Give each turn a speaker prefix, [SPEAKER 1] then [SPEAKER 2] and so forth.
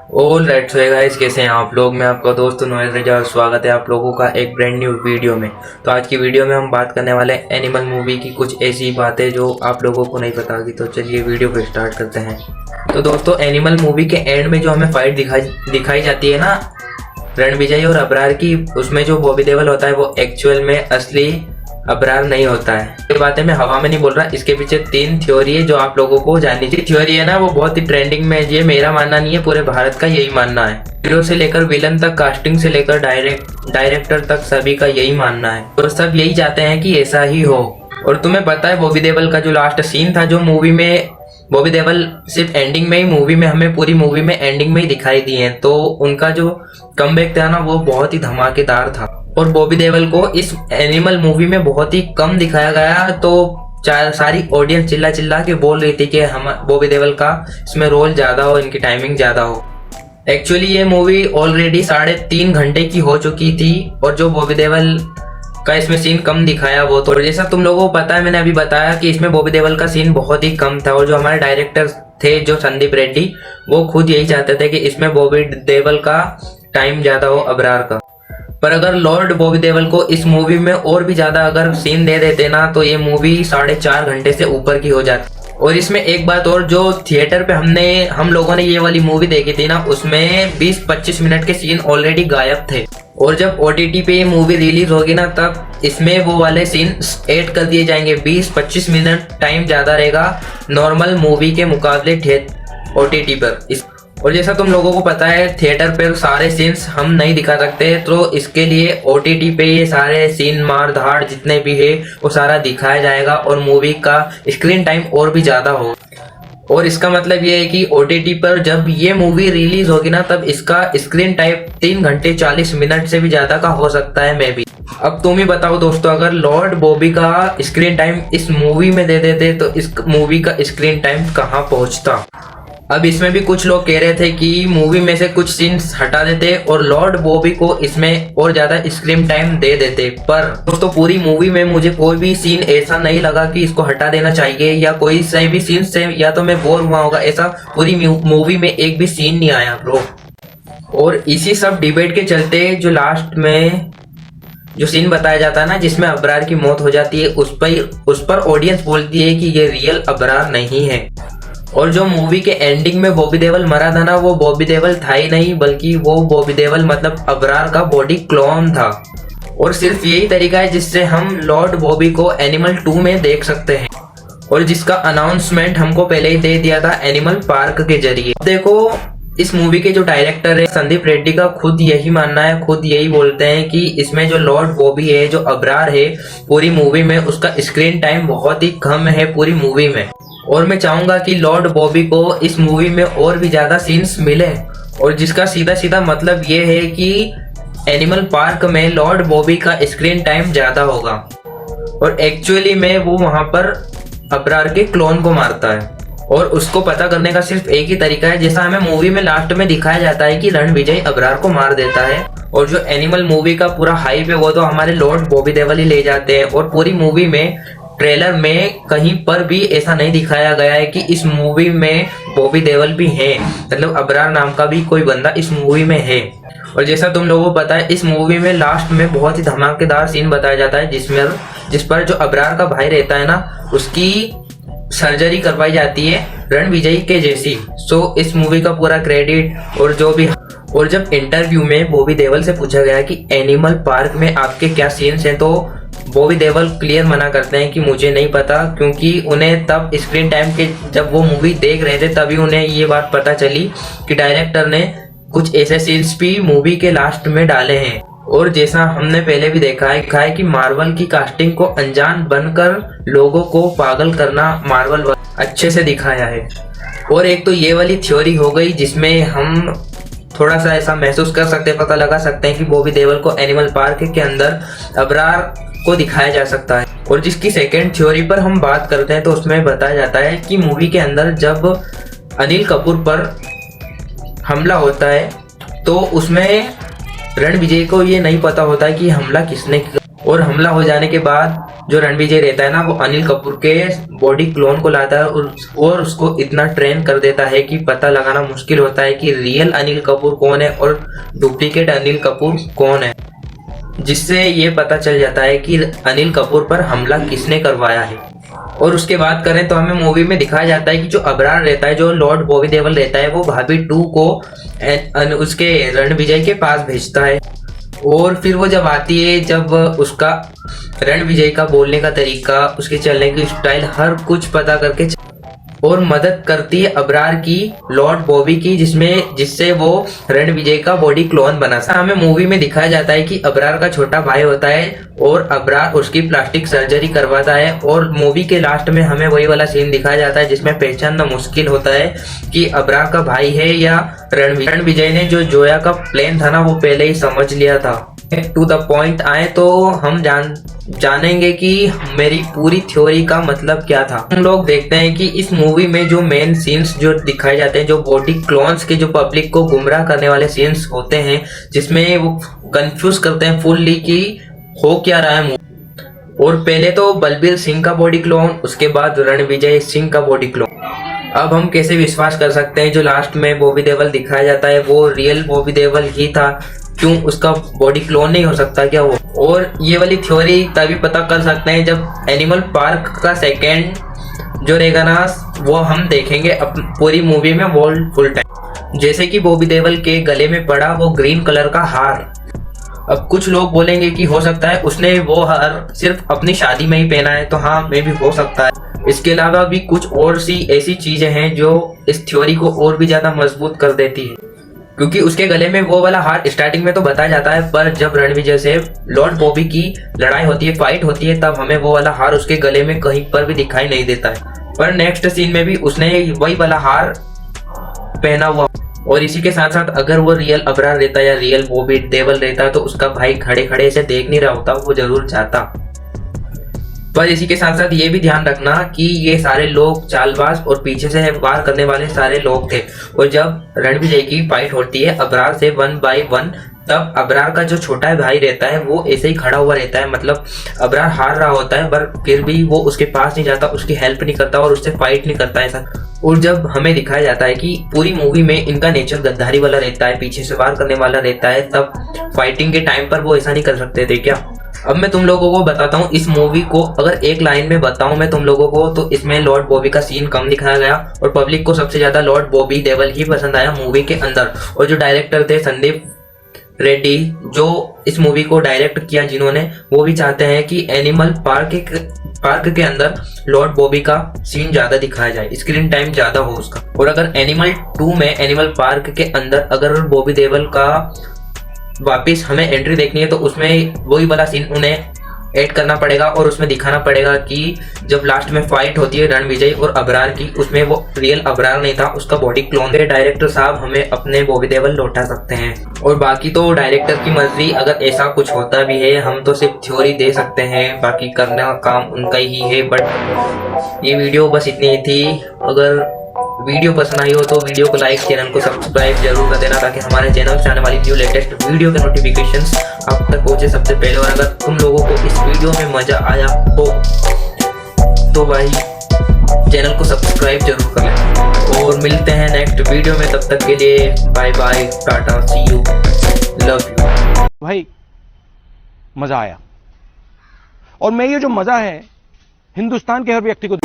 [SPEAKER 1] All right, so guys, कैसे हैं आप लोग। मैं आपका दोस्त नोएल रजा और स्वागत है आप लोगों का एक ब्रांड न्यू वीडियो में। तो आज की वीडियो में हम बात करने वाले हैं एनिमल मूवी की कुछ ऐसी बातें जो आप लोगों को नहीं पता होगी। तो चलिए वीडियो को स्टार्ट करते हैं। तो दोस्तों, एनिमल मूवी के एंड में जो हमें फाइट दिखाई जाती है ना रणविजय और अबरार की, उसमें जो बॉबी देओल होता है वो एक्चुअल में असली अबरार नहीं होता है। ये बातें मैं हवा में नहीं बोल रहा, इसके पीछे 3 थ्योरी है जो आप लोगों को जाननी चाहिए। थ्योरी है ना, वो बहुत ही ट्रेंडिंग में है। ये मेरा मानना नहीं है, पूरे भारत का यही मानना है। हीरो से लेकर विलन तक, कास्टिंग से लेकर डायरेक्टर तक सभी का यही मानना है। तो सब यही चाहते हैं कि ऐसा ही हो। और तुम्हें पता है बॉबी देओल का जो लास्ट सीन था, जो मूवी में बॉबी देओल सिर्फ एंडिंग में ही, मूवी में हमें पूरी मूवी में एंडिंग में ही दिखाई दिए हैं। तो उनका जो कमबैक था ना, वो बहुत ही धमाकेदार था। और बॉबी देओल को इस एनिमल मूवी में बहुत ही कम दिखाया गया। तो सारी ऑडियंस चिल्ला चिल्ला के बोल रही थी कि हम बॉबी देओल का इसमें रोल ज्यादा हो, इनकी टाइमिंग ज्यादा हो। एक्चुअली ये मूवी ऑलरेडी 3.5 घंटे की हो चुकी थी और जो बॉबी देओल का इसमें सीन कम दिखाया वो तो, जैसा तुम लोगों को पता है, मैंने अभी बताया कि इसमें बॉबी देओल का सीन बहुत ही कम था। और जो हमारे डायरेक्टर थे जो संदीप रेड्डी, वो खुद यही चाहते थे कि इसमें बॉबी देओल का टाइम ज्यादा हो अबरार का। पर अगर लॉर्ड बॉबी देओल को इस मूवी में और भी ज्यादा अगर सीन दे देते ना, तो ये मूवी 4.5 घंटे से ऊपर की हो जाती। और इसमें एक बात और, जो थिएटर पे हम लोगों ने ये वाली मूवी देखी थी ना, उसमें 20-25 मिनट के सीन ऑलरेडी गायब थे। और जब OTT पे ये मूवी रिलीज होगी ना, तब इसमें वो वाले सीन ऐड कर दिए जाएंगे। 20-25 मिनट टाइम ज्यादा रहेगा नॉर्मल मूवी के मुकाबले OTT पर। और जैसा तुम लोगों को पता है, थिएटर पर सारे सीन्स हम नहीं दिखा सकते, तो इसके लिए OTT पे ये सारे सीन, मार धाड़ जितने भी है वो सारा दिखाया जाएगा और मूवी का स्क्रीन टाइम और भी ज्यादा हो। और इसका मतलब ये है कि OTT पर जब ये मूवी रिलीज होगी ना, तब इसका स्क्रीन टाइम 3 घंटे 40 मिनट से भी ज्यादा का हो सकता है, मे बी। अब तुम ही बताओ दोस्तों, अगर लॉर्ड बॉबी का स्क्रीन टाइम इस मूवी में दे देते तो इस मूवी का स्क्रीन टाइम कहाँ पहुंचता। अब इसमें भी कुछ लोग कह रहे थे कि मूवी में से कुछ सीन्स हटा देते और लॉर्ड बॉबी को इसमें और ज्यादा स्क्रीन टाइम दे देते। पर दोस्तों, पूरी मूवी में मुझे कोई भी सीन ऐसा नहीं लगा कि इसको हटा देना चाहिए, या कोई से भी सीन से या तो मैं बोर हुआ होगा, ऐसा पूरी मूवी में एक भी सीन नहीं आया ब्रो। और इसी सब डिबेट के चलते जो लास्ट में जो सीन बताया जाता है ना, जिसमें अबरार की मौत हो जाती है, उस पर ऑडियंस बोलती है कि ये रियल अबरार नहीं है। और जो मूवी के एंडिंग में बॉबी देओल मरा था ना, वो बॉबी देओल था ही नहीं, बल्कि वो बॉबी देओल मतलब अबरार का बॉडी क्लोन था। और सिर्फ यही तरीका है जिससे हम लॉर्ड बॉबी को एनिमल 2 में देख सकते हैं, और जिसका अनाउंसमेंट हमको पहले ही दे दिया था एनिमल पार्क के जरिए। देखो, इस मूवी के जो डायरेक्टर है संदीप रेड्डी का खुद यही मानना है, खुद यही बोलते हैं कि इसमें जो लॉर्ड बॉबी है, जो अबरार है पूरी मूवी में, उसका स्क्रीन टाइम बहुत ही कम है पूरी मूवी में। और मैं चाहूंगा कि लॉर्ड बॉबी को इस मूवी में और भी ज्यादा सीन्स मिले, और जिसका सीधा सीधा मतलब ये है कि एनिमल पार्क में लॉर्ड बॉबी का स्क्रीन टाइम ज्यादा होगा और एक्चुअली में वो वहां पर अबरार के क्लोन को मारता है। और उसको पता करने का सिर्फ एक ही तरीका है, जैसा हमें मूवी में लास्ट में दिखाया जाता है कि रणविजय अबरार को मार देता है। और जो एनिमल मूवी का पूरा हाइप है वो तो हमारे लॉर्ड बॉबी देओल ही ले जाते हैं। और पूरी मूवी में, ट्रेलर में कहीं पर भी ऐसा नहीं दिखाया गया है कि इस मूवी में बॉबी देओल भी है, मतलब अबरार नाम का भी कोई बंदा इस मूवी में है। और जैसा तुम लोगों को पता है, इस मूवी में लास्ट में बहुत ही धमाकेदार सीन बताया जाता है, जिस पर जो अबरार का भाई रहता है ना, उसकी सर्जरी करवाई जाती है रणविजय के जैसी। सो इस मूवी का पूरा क्रेडिट और जो भी। और जब इंटरव्यू में बॉबी देओल से पूछा गया कि एनिमल पार्क में आपके क्या सीन्स हैं, तो बॉबी देओल क्लियर मना करते हैं कि मुझे नहीं पता, क्योंकि उन्हें तब स्क्रीन टाइम के जब वो मूवी देख रहे थे तभी उन्हें ये बात पता चली कि डायरेक्टर ने कुछ ऐसे सीन्स भी मूवी के लास्ट में डाले हैं। और जैसा हमने पहले भी देखा है कि मार्वल की कास्टिंग को अनजान बनकर लोगों को पागल करना मार्वल अच्छे से दिखाया है। और एक तो ये वाली थ्योरी हो गई जिसमें हम थोड़ा सा ऐसा महसूस कर सकते हैं, पता लगा सकते हैं कि बॉबी देओल को एनिमल पार्क के अंदर अबरार को दिखाया जा सकता है। और जिसकी सेकेंड थ्योरी पर हम बात करते हैं, तो उसमें बताया जाता है कि मूवी के अंदर जब अनिल कपूर पर हमला होता है, तो उसमें रणविजय को ये नहीं पता होता है कि हमला किसने किया। और हमला हो जाने के बाद जो रणविजय रहता है ना, वो अनिल कपूर के बॉडी क्लोन को लाता है और उसको इतना ट्रेन कर देता है कि पता लगाना मुश्किल होता है कि रियल अनिल कपूर कौन है और डुप्लीकेट अनिल कपूर कौन है, जिससे ये पता चल जाता है कि अनिल कपूर पर हमला किसने करवाया है। और उसके बाद करें तो हमें मूवी में दिखाया जाता है कि जो अबरार रहता है, जो लॉर्ड बॉबी देओल रहता है, वो भाभी 2 को उसके रणविजय के पास भेजता है। और फिर वो जब आती है, जब उसका रणविजय का बोलने का तरीका, उसके चलने की स्टाइल, हर कुछ पता करके और मदद करती है अबरार की, लॉर्ड बॉबी की, जिससे वो रणविजय का बॉडी क्लोन बना सकता। हमें मूवी में दिखाया जाता है कि अबरार का छोटा भाई होता है और अबरार उसकी प्लास्टिक सर्जरी करवाता है। और मूवी के लास्ट में हमें वही वाला सीन दिखाया जाता है जिसमें पहचानना मुश्किल होता है कि अबरार का भाई है या रणविजय ने जो जोया का प्लान था ना, वो पहले ही समझ लिया था। टू द पॉइंट आए तो हम जानेंगे कि मेरी पूरी थ्योरी का मतलब क्या था। हम लोग देखते हैं कि इस मूवी में जो मेन सीन्स जो दिखाए जाते हैं, जो बॉडी क्लोन्स के, जो पब्लिक को गुमराह करने वाले सीन्स होते हैं, जिसमें वो कंफ्यूज करते हैं फुल्ली कि हो क्या रहा है। और पहले तो बलबीर सिंह का बॉडी क्लोन, उसके बाद रणविजय सिंह का बॉडी क्लोन। अब हम कैसे विश्वास कर सकते हैं जो लास्ट में बॉबी देओल दिखाया जाता है वो रियल बॉबी देओल ही था? क्यों उसका बॉडी क्लोन नहीं हो सकता क्या वो? और ये वाली थ्योरी तभी पता कर सकते हैं जब एनिमल पार्क का सेकेंड जो रहेगा ना, वो हम देखेंगे पूरी मूवी में फुल टाइम। जैसे कि बॉबी देओल के गले में पड़ा वो ग्रीन कलर का हार। अब कुछ लोग बोलेंगे कि हो सकता है उसने वो हार सिर्फ अपनी शादी में ही पहना है, तो हाँ, मे भी हो सकता है। इसके अलावा भी कुछ और सी ऐसी चीजें हैं जो इस थ्योरी को और भी ज्यादा मजबूत कर देती है, क्योंकि उसके गले में वो वाला हार स्टार्टिंग में तो बताया जाता है, पर जब रणविजय से लॉर्ड बॉबी की लड़ाई होती है, फाइट होती है, तब हमें वो वाला हार उसके गले में कहीं पर भी दिखाई नहीं देता है। पर नेक्स्ट सीन में भी उसने वही वाला हार पहना हुआ। और इसी के साथ साथ अगर वो रियल अबरार रहता या रियल बॉबी देओल रहता तो उसका भाई खड़े खड़े ऐसे देख नहीं रहा होता, वो जरूर जाता। पर इसी के साथ साथ ये भी ध्यान रखना कि ये सारे लोग चालबाज और पीछे से वार करने वाले सारे लोग थे। और जब रणविजय की फाइट होती है अबरार से 1 by 1, तब अबरार का जो छोटा भाई रहता है वो ऐसे ही खड़ा हुआ रहता है। मतलब अबरार हार रहा होता है पर फिर भी वो उसके पास नहीं जाता, उसकी हेल्प नहीं करता और उससे फाइट नहीं करता ऐसा। और जब हमें दिखाया जाता है कि पूरी मूवी में इनका नेचर गद्दारी वाला रहता है, पीछे से वार करने वाला रहता है, तब फाइटिंग के टाइम पर वो ऐसा नहीं कर सकते थे क्या? अब मैं तुम लोगों को बताता हूँ इस मूवी को, अगर एक लाइन में बताऊं मैं तुम लोगों को, तो इसमें लॉर्ड बॉबी का सीन कम दिखाया गया और पब्लिक को सबसे ज्यादा लॉर्ड बॉबी देओल ही पसंद आया मूवी के अंदर। और जो डायरेक्टर थे संदीप रेड्डी, जो इस मूवी को डायरेक्ट किया जिन्होंने, वो भी चाहते हैं कि एनिमल पार्क के अंदर लॉर्ड बॉबी का सीन ज्यादा दिखाया जाए, स्क्रीन टाइम ज्यादा हो उसका। और अगर एनिमल 2 में एनिमल पार्क के अंदर अगर बॉबी देओल का वापिस हमें एंट्री देखनी है तो उसमें वही वाला सीन उन्हें ऐड करना पड़ेगा और उसमें दिखाना पड़ेगा कि जब लास्ट में फाइट होती है रणविजय और अबरार की, उसमें वो रियल अबरार नहीं था, उसका बॉडी क्लोन है। डायरेक्टर साहब हमें अपने बॉबी देओल लौटा सकते हैं। और बाकी तो डायरेक्टर की मर्जी, अगर ऐसा कुछ होता भी है हम तो सिर्फ थ्योरी दे सकते हैं, बाकी करने का काम उनका ही है। बट ये वीडियो बस इतनी ही थी। अगर वीडियो पसंद आई हो तो वीडियो को लाइक, चैनल को सब्सक्राइब जरूर कर देना, ताकि हमारे चैनल से आने वाली न्यू लेटेस्ट वीडियो के नोटिफिकेशंस आप तक पहुंचे सबसे पहले। और अगर तुम लोगों को इस वीडियो में मजा आया हो तो भाई चैनल को सब्सक्राइब जरूर कर लें। और मिलते हैं नेक्स्ट वीडियो में, तब तक के लिए bye bye, tata, see you, love you.
[SPEAKER 2] भाई मजा आया, और मैं ये जो मजा है हिंदुस्तान के हर व्यक्ति को